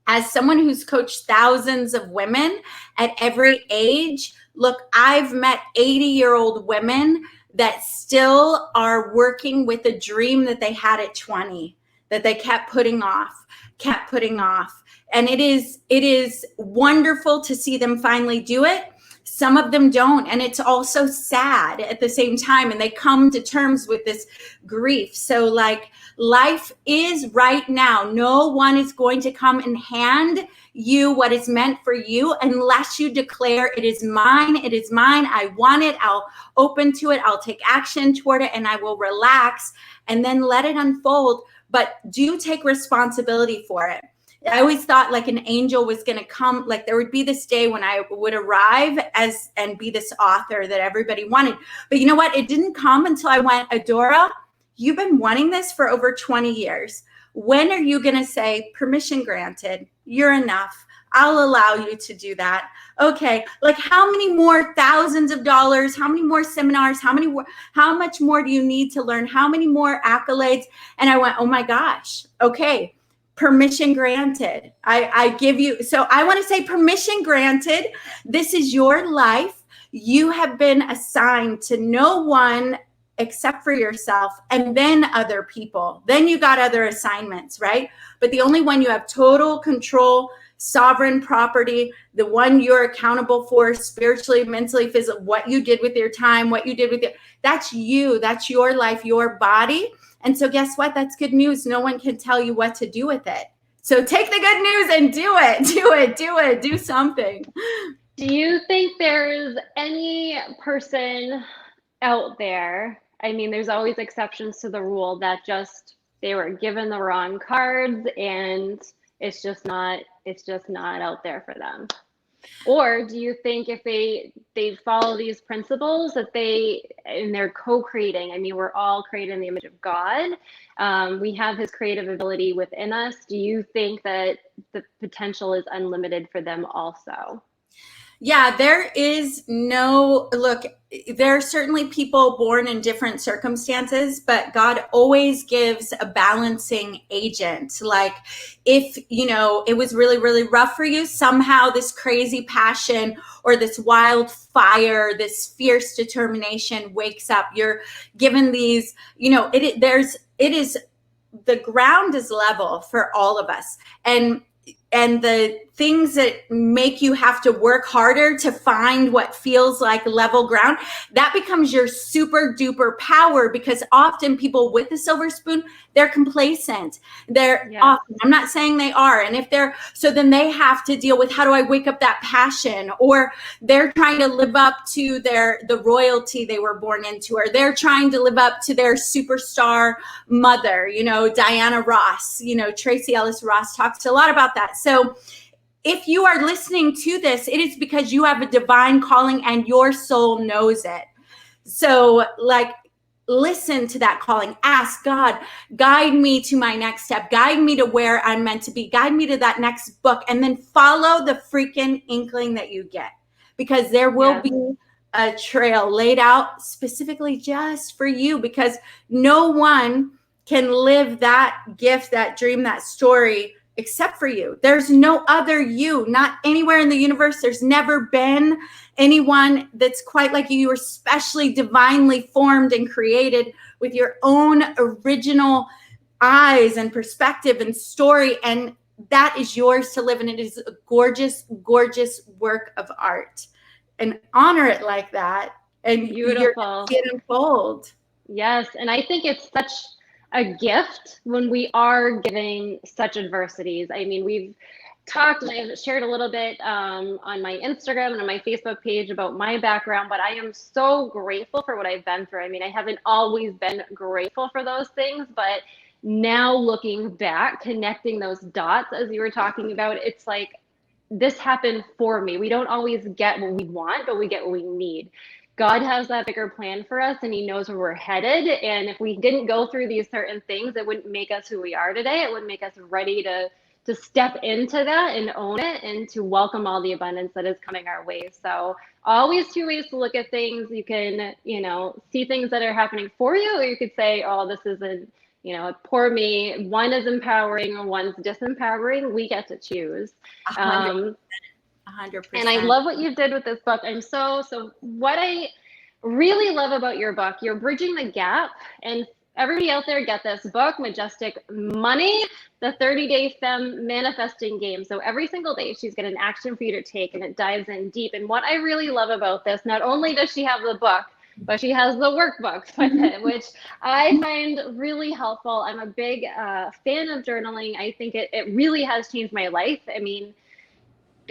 as someone who's coached thousands of women at every age, look, I've met 80-year-old women that still are working with a dream that they had at 20, that they kept putting off. And it is wonderful to see them finally do it. Some of them don't. And it's also sad at the same time. And they come to terms with this grief. So like, life is right now. No one is going to come and hand you what is meant for you unless you declare, it is mine. It is mine. I want it. I'll open to it. I'll take action toward it, and I will relax and then let it unfold. But do take responsibility for it. I always thought like an angel was going to come, like there would be this day when I would arrive and be this author that everybody wanted. But you know what? It didn't come until I went, Adora, you've been wanting this for over 20 years. When are you going to say, permission granted, you're enough, I'll allow you to do that? Okay, like how many more thousands of dollars, how many more seminars, how much more do you need to learn? How many more accolades? And I went, oh my gosh, okay, permission granted. I give you, so I want to say permission granted. This is your life. You have been assigned to no one except for yourself, and then other people. Then you got other assignments, right? But the only one you have total control, sovereign property, the one you're accountable for spiritually, mentally, physically, what you did with your time, what you did with it, that's you, that's your life, your body. And so guess what? That's good news. No one can tell you what to do with it. So take the good news and do something. Do you think there's any person out there, I mean, there's always exceptions to the rule, that just they were given the wrong cards and it's just not out there for them? Or do you think if they follow these principles that they're co-creating? I mean, we're all created in the image of God. We have his creative ability within us. Do you think that the potential is unlimited for them also? Yeah, there are certainly people born in different circumstances, but God always gives a balancing agent. Like if, it was really, really rough for you, somehow this crazy passion or this wild fire, this fierce determination wakes up. You're given these, the ground is level for all of us. And the things that make you have to work harder to find what feels like level ground, that becomes your super duper power, because often people with the silver spoon, they're complacent. They're often, I'm not saying they are. And so then they have to deal with, how do I wake up that passion? Or they're trying to live up to the royalty they were born into, or they're trying to live up to their superstar mother, Diana Ross, Tracy Ellis Ross talks a lot about that. So if you are listening to this, it is because you have a divine calling and your soul knows it. So listen to that calling. Ask God, guide me to my next step. Guide me to where I'm meant to be. Guide me to that next book. And then follow the freaking inkling that you get, because there will be a trail laid out specifically just for you, because no one can live that gift, that dream, that story except for you. There's no other you, not anywhere in the universe. There's never been anyone that's quite like you. You are specially divinely formed and created with your own original eyes and perspective and story. And that is yours to live. And it is a gorgeous, gorgeous work of art. And honor it like that. And beautiful. You're going to unfold. Yes. And I think it's such a gift when we are giving such adversities. I mean, we've talked and I've shared a little bit on my Instagram and on my Facebook page about my background, but I am so grateful for what I've been through. I mean, I haven't always been grateful for those things, but now looking back, connecting those dots as you were talking about, it's like this happened for me. We don't always get what we want, but we get what we need. God has that bigger plan for us and he knows where we're headed. And if we didn't go through these certain things, it wouldn't make us who we are today. It wouldn't make us ready to step into that and own it and to welcome all the abundance that is coming our way. So always two ways to look at things. You can, see things that are happening for you, or you could say, oh, this isn't, poor me. One is empowering or one's disempowering. We get to choose. 100%. And I love what you did with this book. So what I really love about your book, you're bridging the gap. And everybody out there, get this book, Majestic Money, the 30-day Femme Manifesting Game. So every single day she's got an action for you to take and it dives in deep. And what I really love about this, not only does she have the book, but she has the workbooks with it, which I find really helpful. I'm a big fan of journaling. I think it really has changed my life. I mean,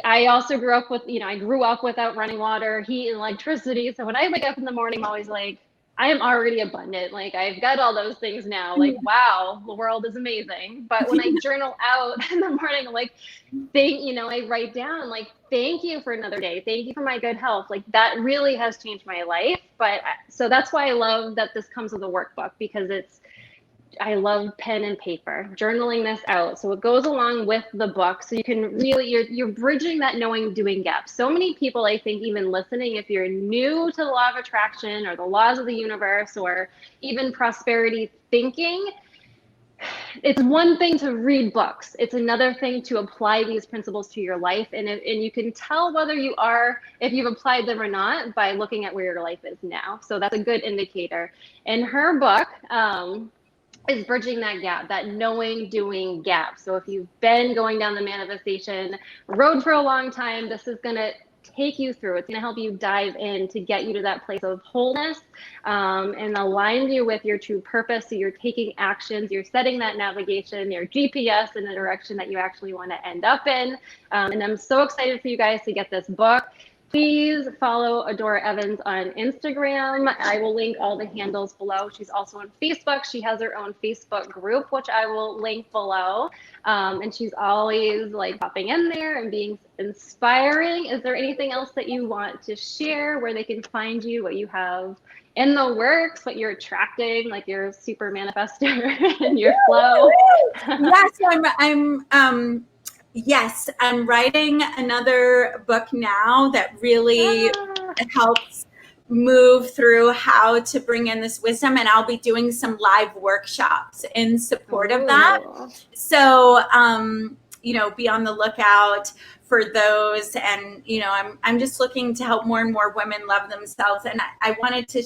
I also grew up with, I grew up without running water, heat, and electricity. So when I wake up in the morning, I'm always like, I am already abundant. Like, I've got all those things now. Like, wow, the world is amazing. But when I journal out in the morning, I'm like, I write down, like, thank you for another day. Thank you for my good health. Like, that really has changed my life. But so that's why I love that this comes with a workbook, because I love pen and paper, journaling this out. So it goes along with the book. So you can really, you're bridging that knowing doing gap. So many people, I think, even listening, if you're new to the law of attraction or the laws of the universe or even prosperity thinking, it's one thing to read books. It's another thing to apply these principles to your life. And you can tell whether if you've applied them or not by looking at where your life is now. So that's a good indicator. In her book, is bridging that gap, that knowing doing gap. So if you've been going down the manifestation road for a long time, this is going to take you through. It's going to help you dive in to get you to that place of wholeness and align you with your true purpose. So you're taking actions, you're setting that navigation, your GPS in the direction that you actually want to end up in. And I'm so excited for you guys to get this book. Please follow Adora Evans on Instagram. I will link all the handles below. She's also on Facebook. She has her own Facebook group, which I will link below. And she's always like popping in there and being inspiring. Is there anything else that you want to share, where they can find you, what you have in the works, what you're attracting, like your super manifester and your flow? Yes, I'm writing another book now that really helps move through how to bring in this wisdom, and I'll be doing some live workshops in support of that. So, be on the lookout for those. And, I'm just looking to help more and more women love themselves. And I wanted to,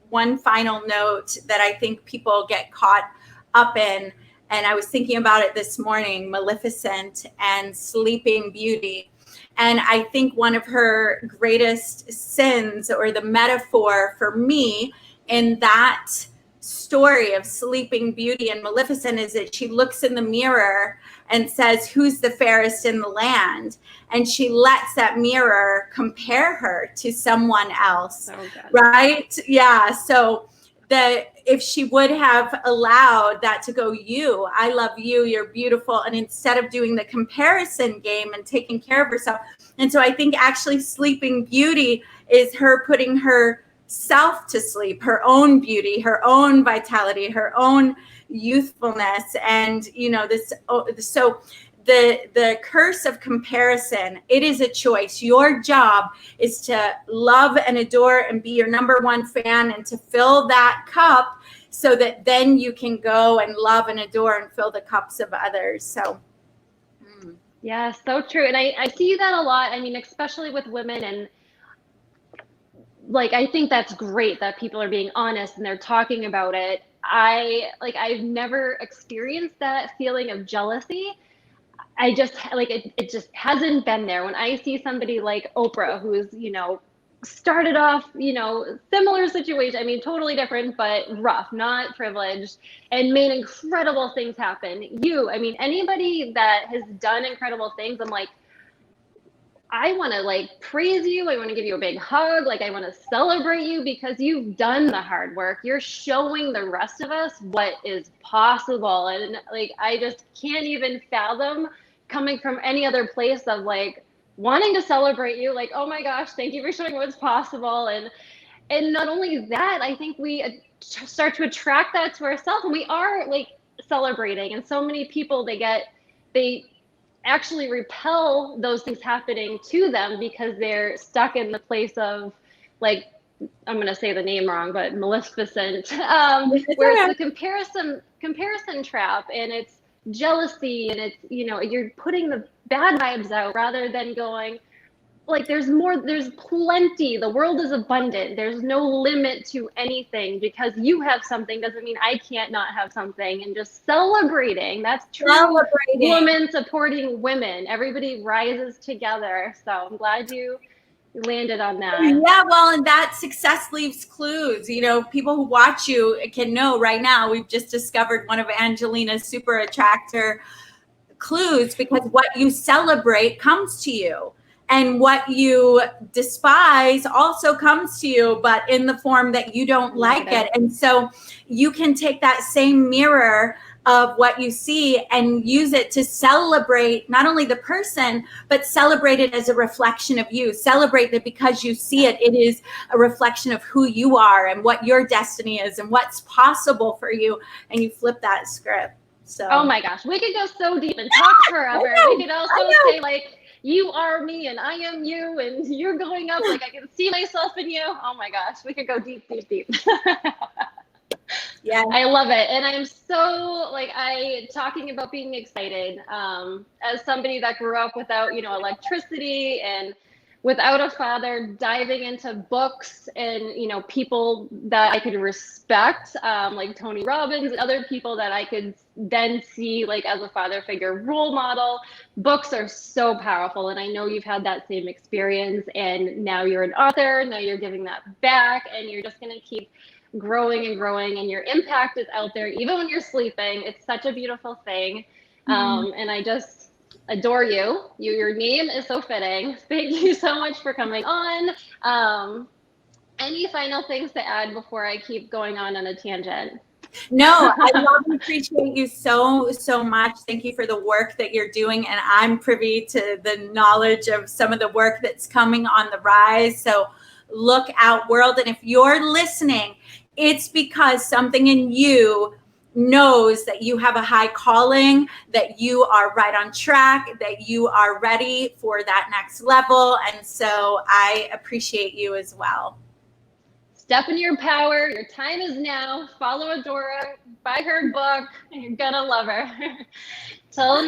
one final note that I think people get caught up in, and I was thinking about it this morning, Maleficent and Sleeping Beauty. And I think one of her greatest sins, or the metaphor for me in that story of Sleeping Beauty and Maleficent, is that she looks in the mirror and says, who's the fairest in the land? And she lets that mirror compare her to someone else, right? Yeah. So if she would have allowed that to go, I love you, you're beautiful. And instead of doing the comparison game and taking care of herself. And so I think actually Sleeping Beauty is her putting herself to sleep, her own beauty, her own vitality, her own youthfulness. And, so the curse of comparison, it is a choice. Your job is to love and adore and be your number one fan, and to fill that cup so that then you can go and love and adore and fill the cups of others. So. Yeah, so true. And I see that a lot. I mean, especially with women, and I think that's great that people are being honest and they're talking about it. I've never experienced that feeling of jealousy. I just it just hasn't been there. When I see somebody like Oprah, who's, started off, similar situation. I mean, totally different, but rough, not privileged, and made incredible things happen. I mean, anybody that has done incredible things, I'm like, I want to like praise you. I want to give you a big hug. Like, I want to celebrate you because you've done the hard work. You're showing the rest of us what is possible. And like, I just can't even fathom coming from any other place of like wanting to celebrate you. Like, oh my gosh, thank you for showing what's possible. And not only that, I think we start to attract that to ourselves, and we are like celebrating. And so many people, they actually repel those things happening to them because they're stuck in the place of, like, I'm going to say the name wrong, but Maleficent, where it's the comparison trap, and it's jealousy, and it's, you're putting the bad vibes out rather than going, like, there's plenty. The world is abundant. There's no limit to anything. Because you have something doesn't mean I can't not have something. And just celebrating. That's true. Women supporting women. Everybody rises together. So I'm glad you landed on that. Yeah, well, and that success leaves clues. People who watch you can know right now we've just discovered one of Angelina's super attractor clues, because what you celebrate comes to you. And what you despise also comes to you, but in the form that you don't like it. And so you can take that same mirror of what you see and use it to celebrate not only the person, but celebrate it as a reflection of you. Celebrate that because you see it, it is a reflection of who you are and what your destiny is and what's possible for you. And you flip that script. So, oh my gosh, we could go so deep and talk forever. We could also say, like, you are me and I am you and you're going up, like I can see myself in you. Oh my gosh, we could go deep, deep, deep. Yeah, I love it. And I'm so talking about being excited, as somebody that grew up without, electricity and without a father, diving into books and, people that I could respect, like Tony Robbins and other people that I could then see like as a father figure role model. Books are so powerful. And I know you've had that same experience, and now you're an author. Now you're giving that back, and you're just going to keep growing and growing, and your impact is out there even when you're sleeping. It's such a beautiful thing. And I just adore you. Your name is so fitting. Thank you so much for coming on. Any final things to add before I keep going on a tangent? No, I love and appreciate you so much. Thank you for the work that you're doing. And I'm privy to the knowledge of some of the work that's coming on the rise. So look out, world. And if you're listening, it's because something in you knows that you have a high calling, that you are right on track, that you are ready for that next level. And so I appreciate you as well. Step in your power. Your time is now. Follow Adora. Buy her book. You're going to love her. Till